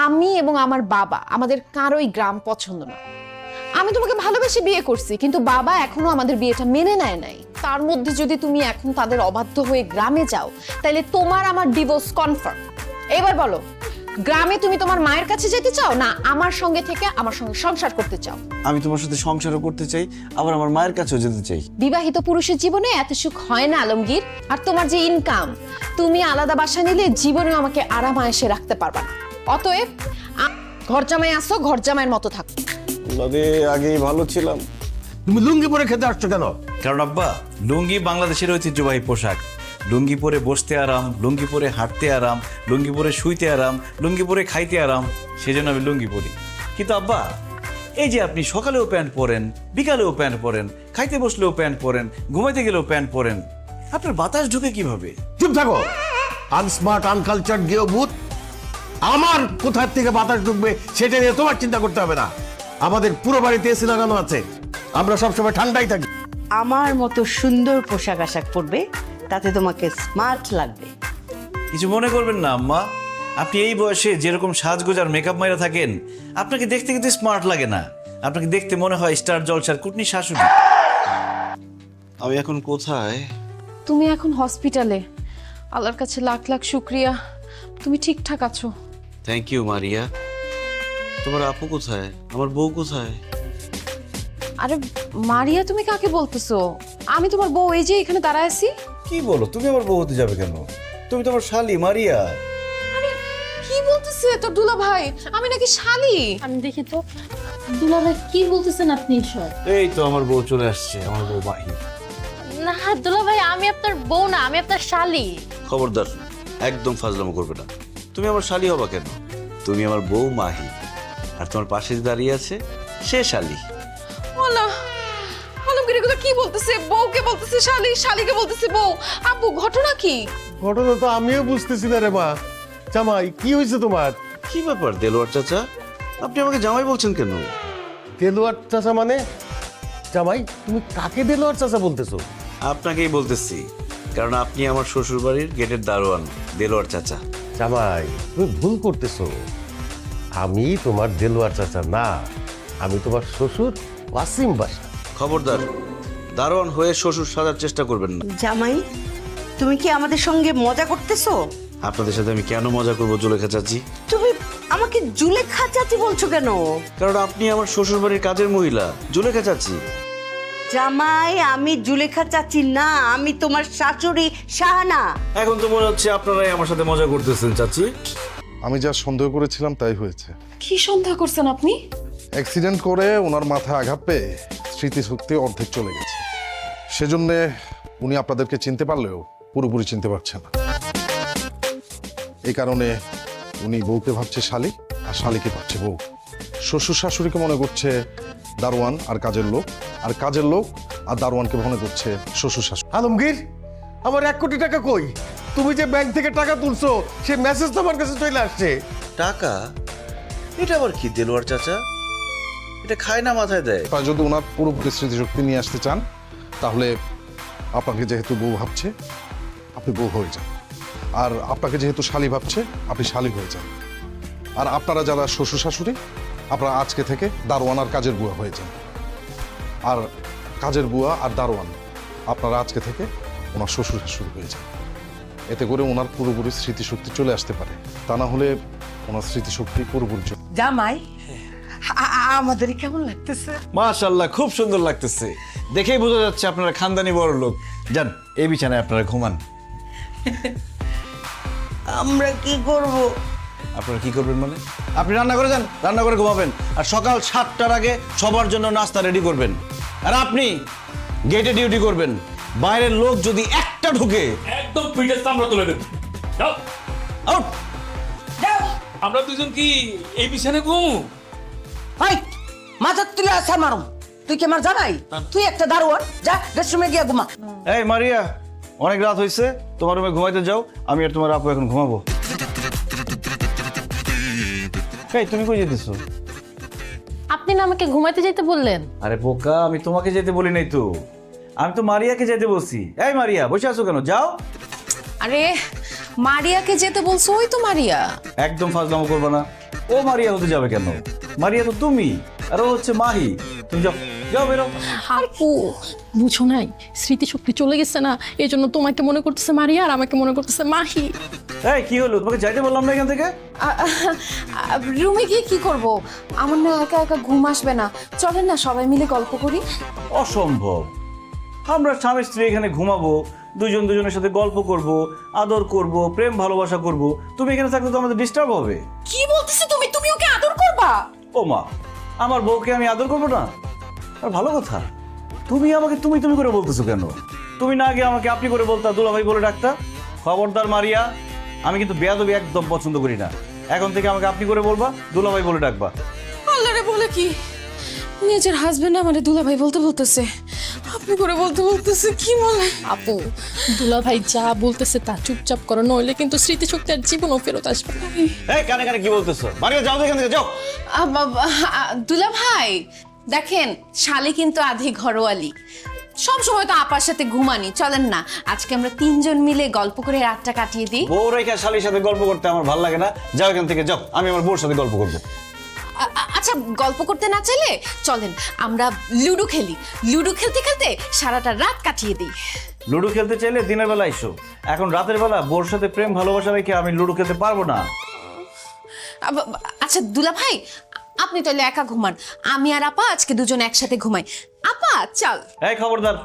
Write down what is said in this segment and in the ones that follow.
আমি এবং আমার বাবা আমাদের কারোই গ্রাম পছন্দ না। আমি তোমাকে ভালোবেসে বিয়ে করছি, কিন্তু বাবা এখনো আমাদের বিয়েটা মেনে নেয় নাই। তার মধ্যে যদি তুমি এখন তাদের অবাধ্য হয়ে গ্রামে যাও, তাহলে তোমার আমার ডিভোর্স কনফার্ম। এবার বলো, গ্রামে তুমি তোমার মায়ের কাছে যেতে চাও, না আমার সঙ্গে থেকে আমার সঙ্গে সংসার করতে চাও? আমি তোমার সাথে সংসারও করতে চাই, আবার আমার মায়ের কাছেও যেতে চাই। বিবাহিত পুরুষের জীবনে এত সুখ হয় না আলমগীর। আর তোমার যে ইনকাম, তুমি আলাদা বাসা নিলে জীবনেও আমাকে আরাম আয়েসে রাখতে পারবা না। অতএব ঘর জামাই আসো, ঘর জামাইয়ের মতো থাকো। আগেই ভালো ছিলাম। তুমি লুঙ্গি পরে খেতে আসছো কেন? কারণ আব্বা, লুঙ্গি বাংলাদেশের ঐতিহ্যবাহী পোশাক। লুঙ্গি পরে বসতে আরাম, লুঙ্গি পরে হাঁটতে আরাম, লুঙ্গি পরে শুইতে আরাম, লুঙ্গি পরে খাইতে আরাম, সেজন্য আমি লুঙ্গি পরি। কিন্তু আব্বা, এই যে আপনি সকালেও প্যান্ট পরেন, বিকালেও প্যান্ট পরেন, খাইতে বসলেও প্যান্ট পরেন, ঘুমাইতে গেলেও প্যান্ট পরেন, আপনার বাতাস ঢুকে কিভাবে? চুপ থাকো, আনস্মার্ট আনকালচার গেও ভূত। আমার কোথার থেকে বাতাস ঢুকবে সেটা নিয়ে তোমার চিন্তা করতে হবে না। আমাদের পুরো বাড়িতে এসি লাগানো আছে, আমরা সবসময় ঠান্ডাই থাকি। আমার মতো সুন্দর পোশাক আশাক পরবে, তাতে তোমাকে স্মার্ট লাগবে। কিছু মনে করবেন না আম্মা, আপনি এই বয়সে যেরকম সাজগোজ আর মেকআপ মাইরা থাকেন, আপনাকে দেখতে কিন্তু স্মার্ট লাগে না। আপনাকে দেখতে মনে হয় স্টার জলসার কুটনি শাশুড়ি। আমি এখন কোথায়? তুমি এখন হসপিটালে। আল্লাহর কাছে লাখ লাখ শুক্রিয়া, তুমি ঠিকঠাক আছো। Thank you Maria. তোমার আপু কোথায়? আমার বউ কোথায়? আরে মারিয়া, তুমি কাকে বলতেছো? আমি তোমার বউ, এই যে এখানে দাঁড়ায় আছি। কি বলো, তুমি আমার বউ হতে যাবে কেন? তুমি তো আমার শালি মারিয়া। আরে কি বলতেছে তোর দুলা ভাই? আমি নাকি শালি? আমি দেখি তো দুলাভাই কি বলতেছেন আপনি এসব? এই তো আমার বউ চলে আসছে, আমার বউ মাহি। না দুলাভাই, আমি আপনার বউ না, আমি আপনার শালি। খবরদার, একদম ফাজলামো করবে না। তুমি আমার শালি হবা কেন? তুমি আমার বউ মাহি, আর তোমার পাশে যে দাঁড়িয়ে আছে সে শালি। ওলা আলমগীর এগুলো কি বলতেছে? বউকে বলতেছে শালি, শালিকে বলতেছে বউ। আব্বু, ঘটনা কি? ঘটনা তো আমিও বুঝতেছি না রে মা। জামাই, কি হয়েছে তোমার? কি ব্যাপার দেলোয়ার চাচা, আপনি আমাকে জামাই বলছেন কেন? দেলোয়ার চাচা মানে? জামাই, তুমি কাকে দেলোয়ার চাচা বলতেছো? আপনাকেই বলতেছি, কারণ আপনি আমার শ্বশুর বাড়ির গেটের দারোয়ান, দেলোয়ার চাচা। জামাই, তুমি ভুল করতেছো। আমি তোমার দেলোয়ার চাচা না, আমি তোমার শ্বশুর ওয়াসিম বাসা। খবরদার, দারোয়ান হয়ে শ্বশুর সাজার চেষ্টা করবেন না। জামাই, তুমি কি আমাদের সঙ্গে মজা করতেছো? আপনাদের সাথে আমি কেন মজা করবো জুলেখা চাচি? তুমি আমাকে জুলেখা চাচি বলছো কেন? কারণ আপনি আমার শ্বশুর বাড়ির কাজের মহিলা, জুলেখা চাচি। জামাই, আমি জুলেখা চাচি না, আমি তোমার শাশুড়ি শাহানা। এখন তো মনে হচ্ছে আপনারাই আমার সাথে মজা করতেছেন চাচি। আমি যা সন্দেহ করেছিলাম তাই হয়েছে। কি সন্দেহ করছেন আপনি? অ্যাক্সিডেন্ট করে ওনার মাথায় আঘাত পেয়ে স্মৃতিশক্তি অর্ধেক চলে গেছে। সেজন্য উনি আপনাদেরকে চিনতে পারলেও পুরোপুরি চিনতে পারছেন না। এই কারণে উনি বউকে ভাবছে শালি, আর শালিকে ভাবছে বউ। শ্বশুর শাশুড়িকে মনে করছে দারোয়ান আর কাজের লোক, আর কাজের লোক আর দারোয়ানকে মনে করছে শ্বশুর শাশুড়ি। আলমগীর, আমার 1 কোটি টাকা কই? তুমি যে ব্যাংক থেকে টাকা তুলছো সে মেসেজ তো আমার কাছে চলে আসছে। টাকা? এটা আবার কি দেলোয়ার চাচা? এটা খায় না মাথায় দেয়। আপনারা যদি ওনার পুরোপুরি স্মৃতিশক্তি নিয়ে আসতে চান, তাহলে আপনাকে যেহেতু বউ ভাবছে আপনি বউ হয়ে যান, আর আপনাকে যেহেতু শালি ভাবছে আপনি শালি হয়ে যান, আর আপনারা যারা শ্বশুর শাশুড়ি আপনারা আজকে থেকে দারোয়ান আর কাজের বুয়া হয়ে যান, আর কাজের বুয়া আর দারোয়ান আপনারা আজকে থেকে ওনার শ্বশুর শাশুড়ি হয়ে যান। এতে করে ওনার পুরোপুরি স্মৃতিশক্তি চলে আসতে পারে, তা না হলে ওনার স্মৃতিশক্তি পুরোপুরি জামাই, আমাদের কেমন লাগতেছে? মাশাআল্লাহ, খুব সুন্দর লাগতেছে। দেখেই বোঝা যাচ্ছে আপনারা খানদানি বড় লোক। যান, এই বিছানায় আপনারা ঘুমান। আমরা কি করব? আপনারা কি করবেন মানে? আপনি রান্না করে যান, রান্না করে ঘুমাবেন, আর সকাল 7টার আগে সবার জন্য নাস্তা রেডি করবেন। আর আপনি গেটে ডিউটি করবেন। বাইরের লোক যদি একটা ঢুকে একদম পিঠের চামড়া তুলে দেব। যাও, আউট। আমরা দুজন কি এই বিছানে ঘুমু? হাই, মাথা তুলে আসা মারো। তুই কি আমার জামাই? তুই একটা দারোয়ান, যা রেস্টরুমে গিয়ে ঘুমা। এই মারিয়া, অনেক রাত হয়েছে, তোমার রুমে ঘুমাইতে যাও। আমি আর তোমার আপু এখন ঘুমাবো। এই তুমি কই যেতেছো? আপনি না আমাকে ঘুমাইতে যেতে বললেন? আরে বোকা, আমি তোমাকে যেতে বলি নাই তো, আমি তো মারিয়াকে যেতে বলছি। এই মারিয়া, বসে আছো কেন? যাও। আরে মারিয়াকে যেতে বলছো, ওই তো মারিয়া। একদম ফাজলামো করবে না। ও মারিয়া হতে যাবে কেন? মারিয়া তো তুমি, আর ও হচ্ছে মাহি। তুমি যাও, যাও বেরো। আপু বুঝো নাই, স্মৃতিশক্তি চলে গেছে না, এই জন্য তোমাকে মনে করতেছে মারিয়া আর আমাকে মনে করতেছে মাহি। এই কি হলো, তোমাকে যাইতে বললাম না এখান থেকে? রুমে গিয়ে কি করব? আমার না একা একা ঘুম আসবে না, চলেন না সবাই মিলে গল্প করি। অসম্ভব। আমরা স্বামী স্ত্রী এখানে ঘুমাবো, দুজন দুজনের সাথে গল্প করব, আদর করব, প্রেম ভালোবাসা করব। তুমি এখানে থাকলে তো আমাদের ডিস্টার্ব হবে। কি বলতেছো তুমি? তুমি ওকে আদর করবা? ও মা, আমার বউকে আমি আদর করবো না? আর ভালো কথা, তুমি আমাকে তুমি তুমি করে বলতেছো কেন? তুমি না আগে আমাকে আপনি করে বলতা, দুলাভাই বলে ডাকতা। খবরদার মারিয়া, আমি কিন্তু বেয়াদবি একদম পছন্দ করি না। এখন থেকে আমাকে আপনি করে বলবা, দুলাভাই বলে ডাকবা। আল্লাহরে বলে কি, নিজের হাজবেন্ড আমারে দুলাভাই বলতে বলতেছে, আপনি করে বলতে বলতেছে, কি বলে? আপু দুলা ভাই যা বলতেছে তা চুপচাপ করো, নইলে কিন্তু স্মৃতিশক্তি আর জীবনও ফেরত আসবে না। এই কানে কানে কি বলতেছো? মারিয়া যাও তো এখান থেকে, যাও। দুলাভাই দেখেন, শালি কিন্তু আধি ঘরোয়ালি, সব সময় তো আপার সাথে ঘুমানি। চলেন না আজকে আমরা তিনজন মিলে গল্প করে রাতটা কাটিয়ে দিই। বউ রেখে শালির সাথে গল্প করতে আমার ভালো লাগে না। যাও এখান থেকে, যাও। আমি আমার বউর সাথে গল্প করবো। আচ্ছা গল্প করতে না চাইলে চলেন আমরা লুডো খেলি, লুডো খেলতে খেলতে সারাটা রাত কাটিয়ে দিই। লুডো খেলতে চাইলে দিনের বেলা এসো, এখন রাতের বেলা বউর সাথে প্রেম ভালোবাসা রেখে আমি লুডো খেলতে পারবো না। আচ্ছা দুলাভাই, আপনি তাহলে একা ঘুমান, আমি আর আপা আজকে দুজন একসাথে ঘুমাই। আপা চল। এই খবরদার,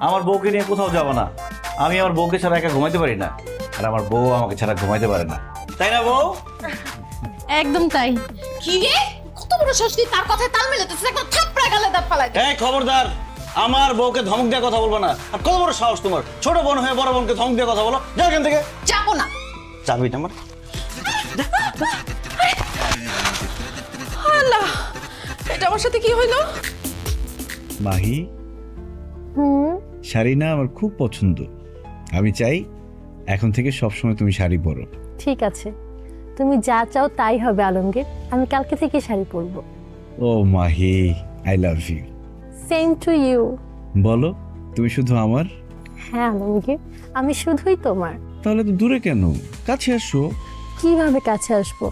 আমার বউকে নিয়ে কোথাও যাবো না। আমি আমার বউকে ছাড়া একা ঘুমাইতে পারি না, আর আমার বউ আমাকে ছাড়া ঘুমাইতে পারে না। তাই না বউ? একদম তাই। কি রে, কত বড় ষষ্ঠী, তার কথায় তাল মেলাতেছে, একটা থাপড়া গালে দাঁত ফালাই। এই খবরদার, আমার বউকে ধমক দিয়ে কথা বলবো না। আর কত বড় সাহস তোমার, ছোট বোন হয়ে বড় বোনকে ধমক দিয়ে কথা বলো? যাও এখান থেকে। যাবো না। চাবি আমার। আল্লাহ, এটা আমার সাথে কি হইলো? মাহি, শাড়ি না আমার খুব পছন্দ। আমি চাই এখন থেকে সবসময় তুমি শাড়ি পরো। ঠিক আছে, তুমি যা চাও তাই হবে আলমগীর, আমি কালকে থেকে শাড়ি পরবো। ও Mahi, I love you. Same to you. বলো, তুমি শুধু আমার? হ্যাঁ আলমগীর, আমি শুধুই তোমার। তাহলে তো দূরে কেন, কাছে আসো। কিভাবে কাছে আসবো?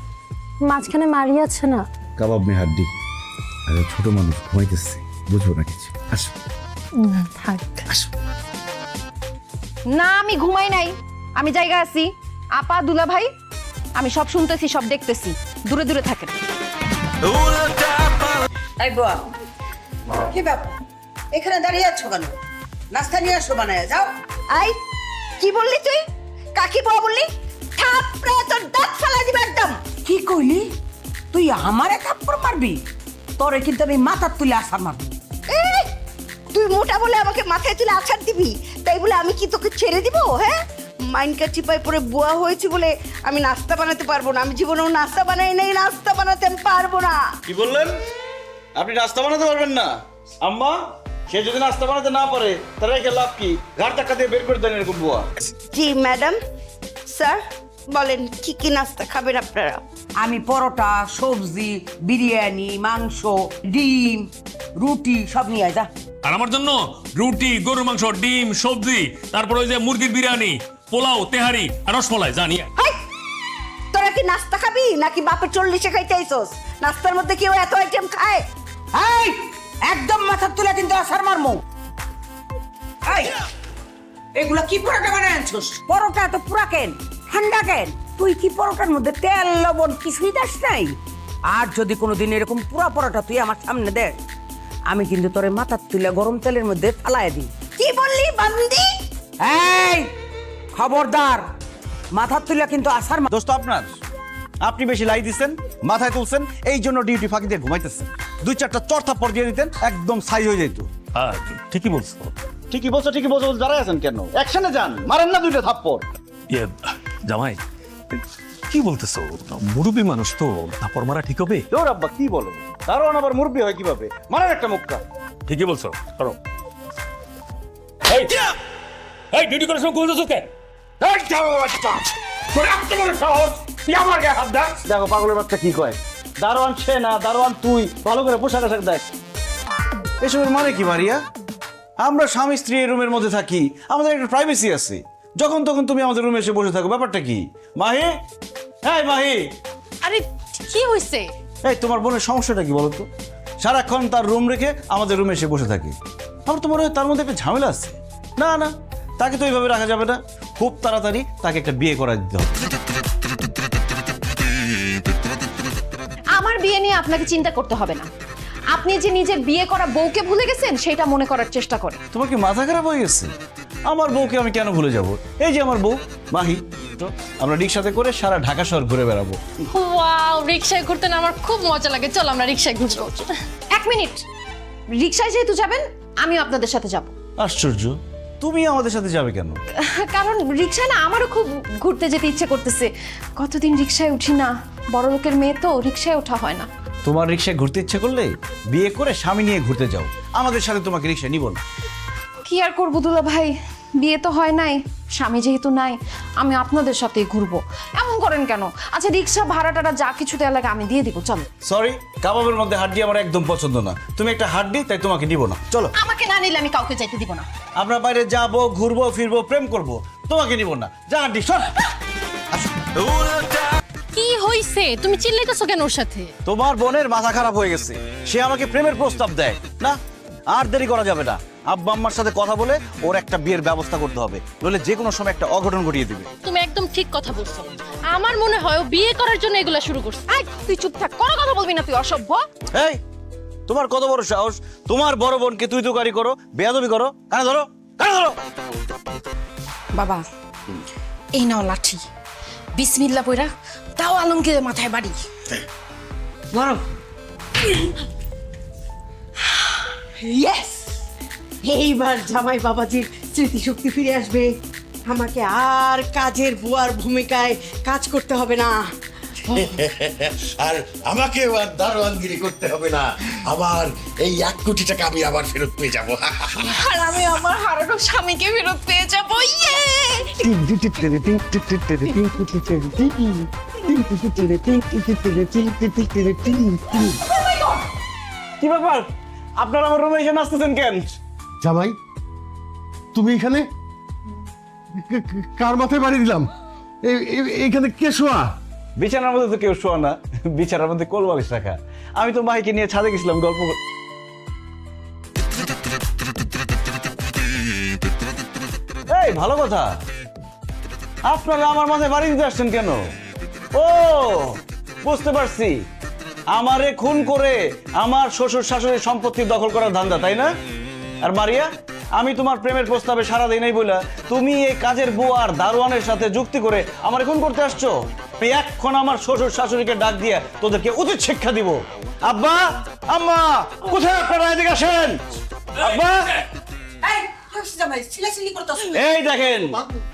মাঝখানে মারিয়ে আছে না। কাবাব মে হাড্ডি। আরে ছোট মানুষ ঘুমাইতেছে, বুঝবো না কিছু। আসো না থাক। আসো। না আমি ঘুমাই নাই, আমি জায়গা আছি। আপা দুলাভাই, আমি সব শুনতেছি, সব দেখতেছি, দূরে দূরে থাকেন। এই বুয়া, কি ব্যাপার এখানে দাঁড়িয়ে আছো কেন? নাস্তা নিয়ে আসো, বানায় যাও। আই কি বললি তুই? কাকি বউ বললি? থাপড়ে তোর দাঁত ফালাই দিবে একদম। কি কইলি? তুই আমারে থাপ্পড় মারবি? তোরে কিন্তু আমি মাথার তুলে আসার মারবো। এই, তুই মোটা বলে আমাকে মাথায় তুলে আছাড় দিবি, তাই বলে আমি কি তোকে ছেড়ে দিব? হ্যাঁ, মাইনকা চিপায় পরে বুয়া হয়েছি বলে আমি নাস্তা বানাতে পারবো না? আমি জীবনেও নাস্তা বানাই নাই, নাস্তা বানাতে আমি পারবো না। কি বললেন? আপনি নাস্তা বানাতে পারবেন না? আম্মা, সে যদি নাস্তা বানাতে না পারে তাহলে একে লাভ কি? ঘাট ধাক্কা দিয়ে বের করে দেন এরকম বুয়া। জি ম্যাডাম, স্যার বলেন কি কি নাস্তা খাবেন আপনারা? আমি পরোটা, সবজি, বিরিয়ানি, মাংস, ডিম, রুটি সব নিয়ে আয় যা। আর আমার জন্য রুটি, গরুর মাংস, ডিম, সবজি, তারপর ওই যে মুরগির বিরিয়ানি, পোলাও, তেহারি আর রসমালাই জানি। হাই, তোরা কি নাস্তা খাবি নাকি বাপের 40-এ খাইতে আইছস? নাস্তার মধ্যে কেউ এত আইটেম খায়? এই একদম মাথার তুলে কিন্তু আসার মারমু। এই এগুলা কি পরোটা বানায় আনছস? পরোটা তো পুরা কেন, ঠান্ডা কেন? তুই কি পরোটার মধ্যে তেল লবণ কিছুই দাস নাই? আর যদি কোনোদিন এরকম পুরা পরোটা তুই আমার সামনে দেখ, আমি কিন্তু তোরে মাথার তুলে গরম তেলের মধ্যে ফালায় দিই। কি বললি বান্দি? এই খবরদার, মাথার তুলে কিন্তু আসার দোস্ত আপনার, আপনি বেশি লাই দিচ্ছেন, মাথায় তুলছেন, এই জন্য ডিউটি ফাঁকি দিয়ে ঘুমাইতেছেন। 2-4টা চর থাপ্পড় দিয়ে দিতেন, একদম ছাই হয়ে যেত। হ্যাঁ ঠিকই বলছো। ঠিকই বলছো, ঠিকই বলছো, দাঁড়ায় আছেন কেন? অ্যাকশনে যান, মারেন না 2টা থাপ্পড়। ইয়ে জামাই, কি বলতেছো? মুরব্বী মানুষ তো, তারপর মারা ঠিক হবে? তোর আব্বা কি বলে? দারোয়ান আবার মুরব্বি হয় কিভাবে? মারেন একটা মুক্কা। ঠিকই বলছো, করো। এই এই ডিউটি করার সময় বলতেছো কেন? এই যাও বাচ্চা, তোর এত বড় সাহস, তুই আমার গায়ে হাত দাস? দেখো পাগলের বাচ্চা কি কয়। দারোয়ান সে না, দারোয়ান তুই। ভালো করে পোশাক আশাক দেখ। এসবের মানে কি মারিয়া? আমরা স্বামী স্ত্রী এই রুমের মধ্যে থাকি, আমাদের একটা প্রাইভেসি আছে। যখন তখন তুমি আমাদের রুমে এসে বসে থাকো, ব্যাপারটা কি? মাহি, হ্যাঁ মাহি। আরে কি হয়েছে? এই তোমার বোনের সমস্যাটা কি বলো তো? সারাক্ষণ তার রুম রেখে আমাদের রুমে এসে বসে থাকে। আমার তো মনে হয় তার মধ্যে একটা ঝামেলা আছে। না না, তাকে তো এইভাবে রাখা যাবে না। খুব তাড়াতাড়ি তাকে একটা বিয়ে করা দিতে হবে। আমার বিয়ে নিয়ে আপনাকে চিন্তা করতে হবে না। আপনি যে নিজের বিয়ে করা বউকে ভুলে গেছেন সেটা মনে করার চেষ্টা করেন। তোমার কি মাথা খারাপ হয়ে গেছে? আমার বউকে আমি কেন ভুলে যাব? এই যে আমার বউ মাহি, তো আমরা রিক্সাতে করে সারা ঢাকা শহর ঘুরে বেড়াবো। ওয়াও, রিকশায় ঘুরতে না আমার খুব মজা লাগে। চল আমরা রিকশায় ঘুরবো। 1 মিনিট, রিক্সায় যেহেতু যাবেন আমিও আপনাদের সাথে যাব। আশ্চর্য, তুমি আমাদের সাথে যাবে কেন? কারণ রিক্সায় না আমারও খুব ঘুরতে যেতে ইচ্ছে করতেছে। কতদিন রিক্সায় উঠি না, বড় লোকের মেয়ে তো, রিক্সায় ওঠা হয় না। তোমার রিক্সায় ঘুরতে ইচ্ছে করলে বিয়ে করে স্বামী নিয়ে ঘুরতে যাও, আমাদের সাথে তোমাকে রিক্সা নিব না। কি আর করবো দুলা ভাই, বিয়ে তো হয় নাই, স্বামী যেহেতু নাই, আমি আপনাদের সাথেই ঘুরবো। এমন করেন কেন? আচ্ছা রিক্সা ভাড়াটারা যা কিছু দেওয়া লাগে আমি দিয়ে দিব, চলো। সরি, কাবাবের মধ্যে হাড্ডি আমার একদম পছন্দ না। তুমি একটা হাড্ডি, তাই তোমাকে নিব না। চলো। আমাকে না নিলে আমি কাউকে যাইতে দিব না। আমরা বাইরে যাবো, ঘুরবো ফিরবো, প্রেম করব, তোমাকে নিব না। যা হাড্ডি, সর। কি হইছে? তুমি চিল্লাইতেছো কেন ওর সাথে? তোমার বোনের মাথা খারাপ হয়ে গেছে, সে আমাকে প্রেমের প্রস্তাব দেয় না। আর দেরি করা যাবে না, আব্বা আম্মার সাথে কথা বলে ওর একটা বিয়ের ব্যবস্থা করতে হবে, নইলে যে কোনো সময় একটা অঘটন ঘটিয়ে দিবে। তুমি একদম ঠিক কথা বলছো। আমার মনে হয় ও বিয়ে করার জন্য এগুলা শুরু করছে। এই, তুই চুপ থাক, কোনো কথা বলবি না, তুই অসভ্য। এই, তোমার কত বড় সাহস? তোমার বড় বোনকে তুই তুকারি করো, বেয়াদবি করো। কানে ধরো, কানে ধরো। বাবা, এই নাও লাঠি, বিসমিল্লাহ পয়রা তাও আলমগীরের মাথায় বাড়ি। বড় ইয়েস, এইবার জামাই বাবাজির স্মৃতিশক্তি ফিরে আসবে। আমাকে আর কাজের বুয়ার ভূমিকায় কাজ করতে হবে না। আর আমাকে আর দারোয়ানগিরি করতে হবে না। আমার এই 1 কোটি টাকা আমি আবার ফেরত পেয়ে যাবো। আর আমি আমার হারানো স্বামীকে ফেরত পেয়ে যাবো। ইয়ে! কি ব্যাপার, আপনারা আমার রুমে এসে নাচতেছেন কেন? জামাই, তুমি এখানে? কার মাথায় বাড়ি দিলাম? এইখানে কে শোয়া? বিছানার মধ্যে তো কেউ শোয়া না, বিছানার মধ্যে কোলবালিশ রাখা। আমি তো মাইকে নিয়ে ছাদে গেছিলাম গল্প এই ভালো কথা, আপনারা আমার মাথায় বাড়ি দিতে আসছেন কেন? ও বুঝতে পারছি, আমারে খুন করে আমার শ্বশুর শাশুড়ির সম্পত্তি দখল করার ধান্দা, তাই না? আর মারিয়া, আমি তোমার প্রেমের প্রস্তাবে সাড়া দেই নাই বইলা তুমি এই কাজের বউ আর দারোয়ানের সাথে যুক্তি করে আমারে খুন করতে আসছো। আমি এখন আমার শ্বশুর শাশুড়িকে ডাক দিয়ে তোদেরকে উচিত শিক্ষা দিব। আব্বা, আম্মা, কোথায় আপনারা? এদিকে আসেন। আব্বা, এই জামাই চিল্লাচিল্লি করতেছ। এই দেখেন,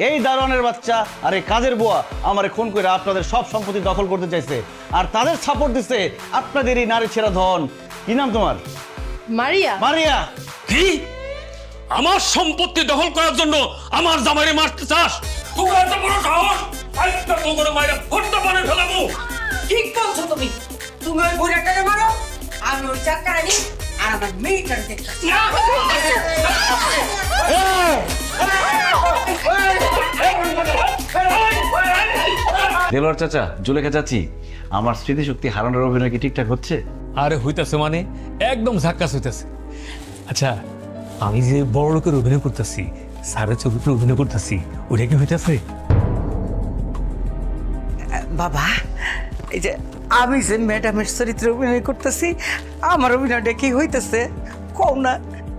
এই দারোয়ানের বাচ্চা আর এই কাজের বুয়া আমারে খুন করে আপনাদের সব সম্পত্তি দখল করতে চাইছে, আর তাদের সাপোর্ট দিচ্ছে আপনাদের এই নারী ছেঁড়া ধন। কি নাম তোমার? মারিয়া। মারিয়া। কি? আমার সম্পত্তি দখল করার জন্য আমার জামাইরে মারতে চাস? তোর এত বড় সাহস! একটা বগরে মাইরা ফটটা বানিয়ে ফেলাবো। ঠিক বলছো তুমি। তুমি ওই বুড়াটাকে মারো, আমি ওই চাকরা নিই আর আমার মেয়েটাকে দেখতেছি। দেলোয়ার চাচা, জুলেখা চাচি, আমার স্মৃতিশক্তি হারানোর অভিনয় কি ঠিকঠাক হচ্ছে? আরে হইতাছে মানে একদম ঝাক্কাস হইতাছে। আচ্ছা, আমি যে বড় লোকের অভিনয় করতেছি, স্যারের চরিত্রে অভিনয় করতেছি, ওটা কি হইতাছে? বাবা, এই যে আমি যে ম্যাডামের চরিত্রে অভিনয় করতেছি, আমার অভিনয়টা কি হইতেছে কও না?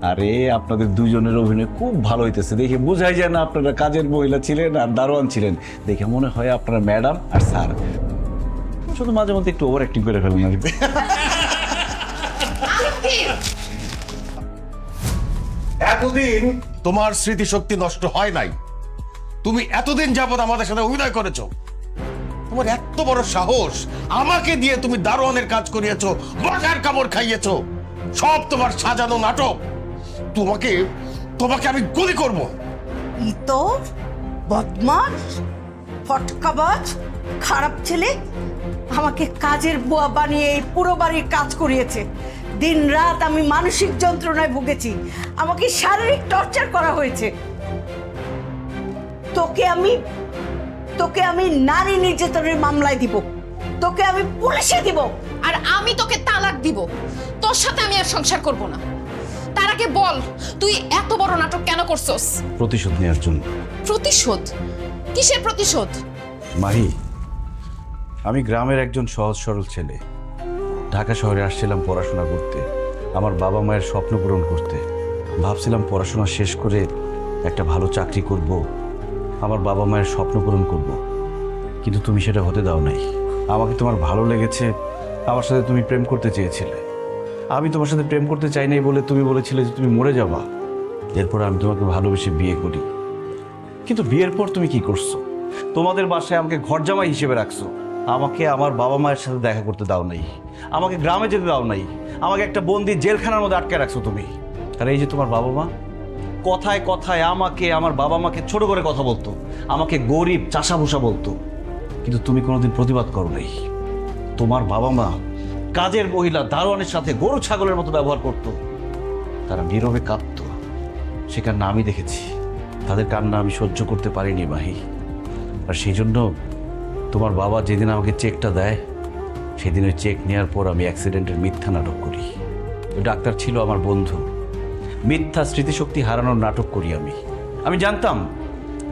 আরে আপনাদের দুজনের অভিনয় খুব ভালো হইতেছে, দেখে বোঝাই যায় না আপনারা কাজের মহিলা ছিলেন আর দারোয়ান ছিলেন। দেখে মনে হয় আপনারা ম্যাডাম আর স্যার। শুধু মাঝে মধ্যে একটু ওভার অ্যাক্টিং করে ফেলেন আর কি। এতদিন তোমার স্মৃতিশক্তি নষ্ট হয় নাই। তুমি এতদিন যাবত আমাদের সাথে অভিনয় করেছো। তোমার এত বড় সাহস, আমাকে দিয়ে তুমি দারোয়ানের কাজ করিয়েছো, মশার কামড় খাইয়েছো। সব তোমার সাজানো নাটক। তোমাকে তোমাকে আমি গুলি করব। তো বদমাস, ফটকাবাজ, খারাপ ছেলে আমাকে কাজের বুয়া বানিয়ে এই পুরো বাড়ির কাজ করিয়েছে। দিন রাত আমি মানসিক যন্ত্রণায় ভুগেছি, আমাকে শারীরিক টর্চার করা হয়েছে। তোকে আমি নারী নির্যাতনের মামলায় দিব। তোকে আমি পুলিশে দিব। আর আমি তোকে তালাক দিব, তোর সাথে আমি আর সংসার করব না। তার আগে বল, তুই এত বড় নাটক কেন করছস? প্রতিশোধ নেওয়ার জন্য। প্রতিশোধ? কিসের প্রতিশোধ? মাহি, আমি গ্রামের একজন সহজ সরল ছেলে। ঢাকা শহরে আসছিলাম পড়াশোনা করতে, আমার বাবা মায়ের স্বপ্ন পূরণ করতে। ভাবছিলাম পড়াশোনা শেষ করে একটা ভালো চাকরি করব, আমার বাবা মায়ের স্বপ্ন পূরণ করব। কিন্তু তুমি সেটা হতে দাও নাই। আমাকে তোমার ভালো লেগেছে, আমার সাথে তুমি প্রেম করতে চেয়েছিলে। আমি তোমার সাথে প্রেম করতে চাই নাই বলে তুমি বলেছিলে যে তুমি মরে যাবা। এরপর আমি তোমাকে ভালোবেসে বিয়ে করি। কিন্তু বিয়ের পর তুমি কি করছো? তোমাদের বাসায় আমাকে ঘরজামাই হিসেবে রাখছো। আমাকে আমার বাবা মায়ের সাথে দেখা করতে দাও নাই, আমাকে গ্রামে যেতে দাও নাই, আমাকে একটা বন্দি জেলখানার মধ্যে আটকে রাখছো তুমি। আর এই যে তোমার বাবা মা, কথায় কথায় আমাকে, আমার বাবা মাকে ছোট করে কথা বলতো, আমাকে গরিব চাষাভুষা বলতো। কিন্তু তুমি কোনোদিন প্রতিবাদ করো নাই। তোমার বাবা মা কাজের মহিলা দারোয়ানের সাথে গরু ছাগলের মতো ব্যবহার করতো। তারা নীরবে কাঁদতো, সে কান্না আমি দেখেছি। তাদের কান্না আমি সহ্য করতে পারিনি মাহি। আর সেই জন্য তোমার বাবা যেদিন আমাকে চেকটা দেয়, সেদিন ওই চেক নেওয়ার পর আমি অ্যাক্সিডেন্টের মিথ্যা নাটক করি। ওই ডাক্তার ছিল আমার বন্ধু। মিথ্যা স্মৃতিশক্তি হারানোর নাটক করি আমি। আমি জানতাম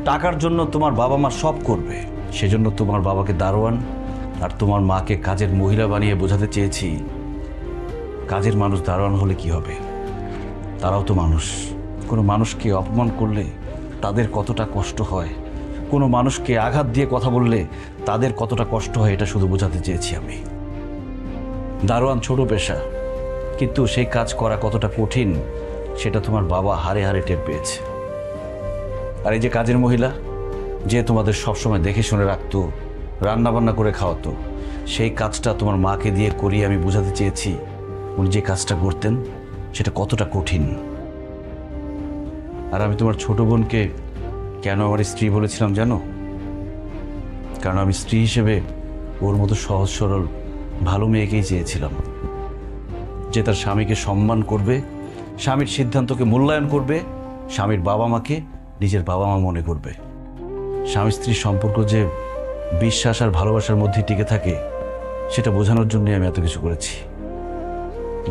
টাকার জন্য তোমার বাবা মা সব করবে। সেজন্য তোমার বাবাকে দারোয়ান আর তোমার মাকে কাজের মহিলা বানিয়ে বোঝাতে চেয়েছি, কাজের মানুষ দারোয়ান হলে কি হবে, তারাও তো মানুষ। কোনো মানুষকে অপমান করলে তাদের কতটা কষ্ট হয়, কোনো মানুষকে আঘাত দিয়ে কথা বললে তাদের কতটা কষ্ট হয়, এটা শুধু বোঝাতে চেয়েছি আমি। দারোয়ান ছোট পেশা, কিন্তু সেই কাজ করা কতটা কঠিন সেটা তোমার বাবা হারে হারে টের পেয়েছে। আর এই যে কাজের মহিলা, যে তোমাদের সবসময় দেখে শুনে রাখতো, রান্নাবান্না করে খাওয়াতো, সেই কাজটা তোমার মাকে দিয়ে করিয়ে আমি বোঝাতে চেয়েছি উনি যে কাজটা করতেন সেটা কতটা কঠিন। আর আমি তোমার ছোট বোনকে কেন আমার স্ত্রী বলেছিলাম জানো? কারণ আমি স্ত্রী হিসেবে ওর মতো সহজ সরল ভালো মেয়েকেই চেয়েছিলাম, যে তার স্বামীকে সম্মান করবে, স্বামীর সিদ্ধান্তকে মূল্যায়ন করবে, স্বামীর বাবা মাকে নিজের বাবা মা মনে করবে। স্বামী স্ত্রীর সম্পর্ক যে বিশ্বাস আর ভালোবাসার মধ্যে টিকে থাকে, সেটা বোঝানোর জন্যই আমি এত কিছু করেছি।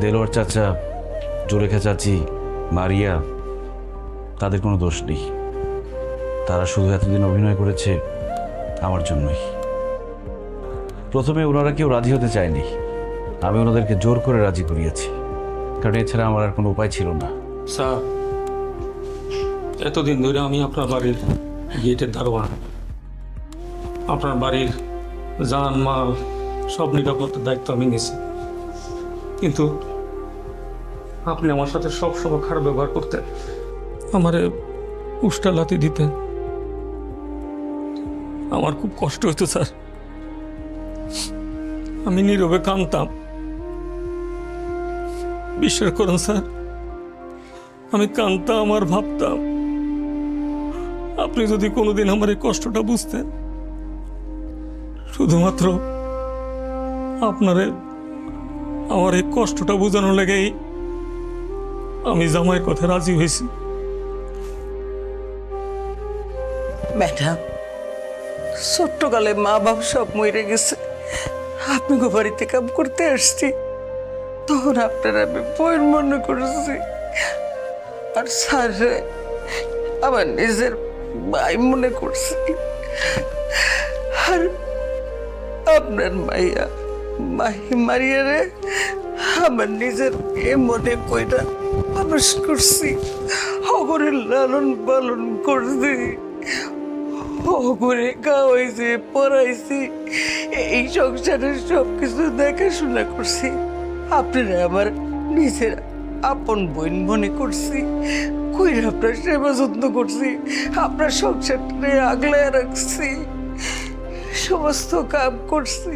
দেলোয়ার চাচা, জুলেখা চাচি, মারিয়া, তাদের কোনো দোষ নেই। তারা শুধু এতদিন অভিনয় করেছে আমার জন্যই। প্রথমে ওনারা কেউ রাজি হতে চায়নি, আমি ওনাদেরকে জোর করে রাজি করিয়েছি, কারণ এছাড়া আমার আর কোনো উপায় ছিল না। স্যার, এতদিন ধরে আমি আপনার বাড়ির গেটের দারোয়ান। আপনার বাড়ির জান মাল সব নিরাপত্তার দায়িত্ব আমি নিয়েছি, কিন্তু আপনি আমার সাথে সব সময় খারাপ ব্যবহার করতেন, আমারে উষ্টা লাথি দিতেন। আমার খুব কষ্ট হতো স্যার, আমি নীরবে কাঁদতাম। বিশ্বাস করুন স্যার, আমি কাঁদতাম আর ভাবতাম আপনি যদি কোনোদিন আমার এই কষ্টটা বুঝতেন, শুধুমাত্র আপনারে আমার এই কষ্টটা বোঝানোর লেগেই আমি জামাইয়ের কথা রাজি হয়েছি। ম্যাডাম, ছোট্টকালে মা বাপ সব মরে গেছে, আপনি গো বাড়িতে কাম করতে আসছি, তখন আপনার আমি বইয়ের মনে করেছি। আর স্যার আমার নিজের ভাই মনে করছি। আর আপনার মাইয়া মারিয়ারে আমার নিজের এ মনে কইরা মানুষ করছি, অগরে লালন পালন করছি, অগরে খাওয়াইছি, পড়াইছি, এই সংসারের সবকিছু দেখাশোনা করছি। আপনারা আমার নিজের আপন বোন মনে করছি, কইরা আপনার সেবা যত্ন করছি, আপনার সংসারটারে আগলায় রাখছি, সমস্ত কাম করছি।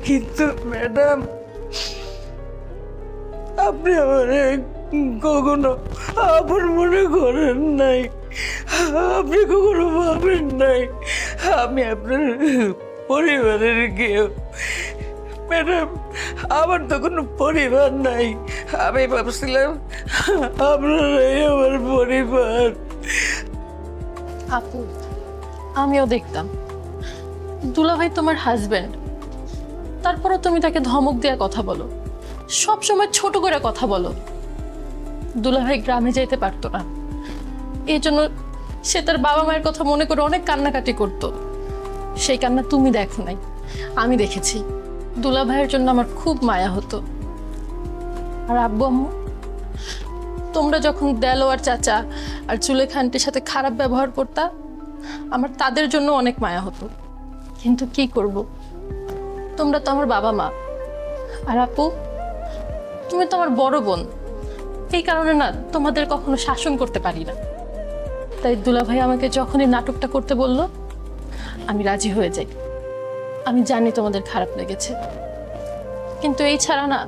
কিন্তু ম্যাডাম, আপনি আমার কখনো আপন মনে করেন নাই, আপনি কখনো ভাবেন নাই আমি আপনার পরিবারের কেউ। ম্যাডাম, আমার তো কোনো পরিবার নাই, আমি ভাবছিলাম আপনারাই আমার পরিবার। আপু, আমিও দেখতাম দুলাভাই তোমার হাজবেন্ড, তারপরও তুমি তাকে ধমক দেওয়া কথা বলো, সব সময় ছোট করে কথা বলো। দুলাভাই গ্রামে যেতে পারতো না, এই জন্য সে তার বাবা মায়ের কথা মনে করে অনেক কান্নাকাটি করত। সেই কান্না তুমি দেখো নাই, আমি দেখেছি। দুলাভাইয়ের জন্য আমার খুব মায়া হতো। আর আব্বু আম্মু, তোমরা যখন দেলোয়ার চাচা আর জুলেখা আন্টির সাথে খারাপ ব্যবহার করতা, আমার তাদের জন্য অনেক মায়া হতো। কিন্তু কি করব, তোমরা তো আমার বাবা মা। আর আপু, তুমি তো আমার বড় বোন, এই কারণে না তোমাদের কখনো শাসন করতে পারি না। তাই দুলাভাই আমাকে যখনই নাটকটা করতে বলল, আমি রাজি হয়ে যাই। আমি জানি তোমাদের খারাপ লেগেছে, কিন্তু এই ছাড়া না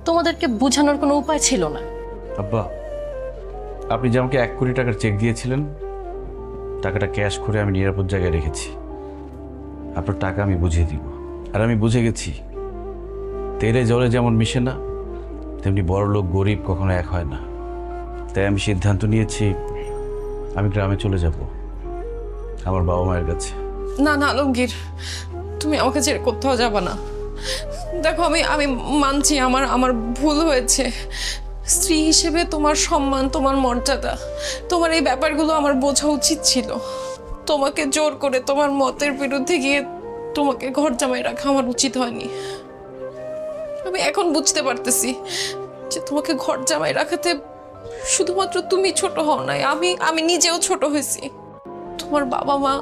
তোমাদেরকে বোঝানোর কোনো উপায় ছিল না। আব্বা, আপনি যে আমাকে 1 কোটি টাকার চেক দিয়েছিলেন, টাকাটা ক্যাশ করে আমি নিরাপদ জায়গায় রেখেছি। আপনার টাকা আমি বুঝিয়ে দিব। আর আমি বুঝে গেছি, তেলে জলে যেমন মিশে না, তেমনি বড় লোক গরিব কখনো এক হয় না। তাই আমি সিদ্ধান্ত নিয়েছি, আমি গ্রামে চলে যাব, আমার বাবা মায়ের কাছে। না না আলমগীর, তুমি আমাকে ছেড়ে কোথাও যাবে না। দেখো, আমি মানছি আমার ভুল হয়েছে। স্ত্রী হিসেবে তোমার সম্মান, তোমার মর্যাদা, তোমার এই ব্যাপারগুলো আমার বোঝা উচিত ছিল। তোমাকে জোর করে তোমার মতের বিরুদ্ধে গিয়ে তোমাকে ঘর জামাই রাখা আমার উচিত হয়নি। আমি এখন বুঝতে পারতেছি যে তোমাকে ঘর জামাই রাখাতে শুধুমাত্র তুমি ছোট হও নাই, আমি নিজেও ছোট হয়েছি। তোমার বাবা মা,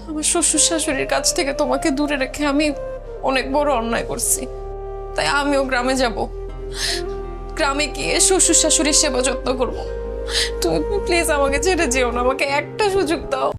আমার শ্বশুর শাশুড়ির কাছ থেকে তোমাকে দূরে রেখে আমি অনেক বড় অন্যায় করছি। তাই আমিও গ্রামে যাব, গ্রামে গিয়ে শ্বশুর শাশুড়ির সেবা যত্ন করবো। তুমি প্লিজ আমাকে ছেড়ে যেও না, আমাকে একটা সুযোগ দাও।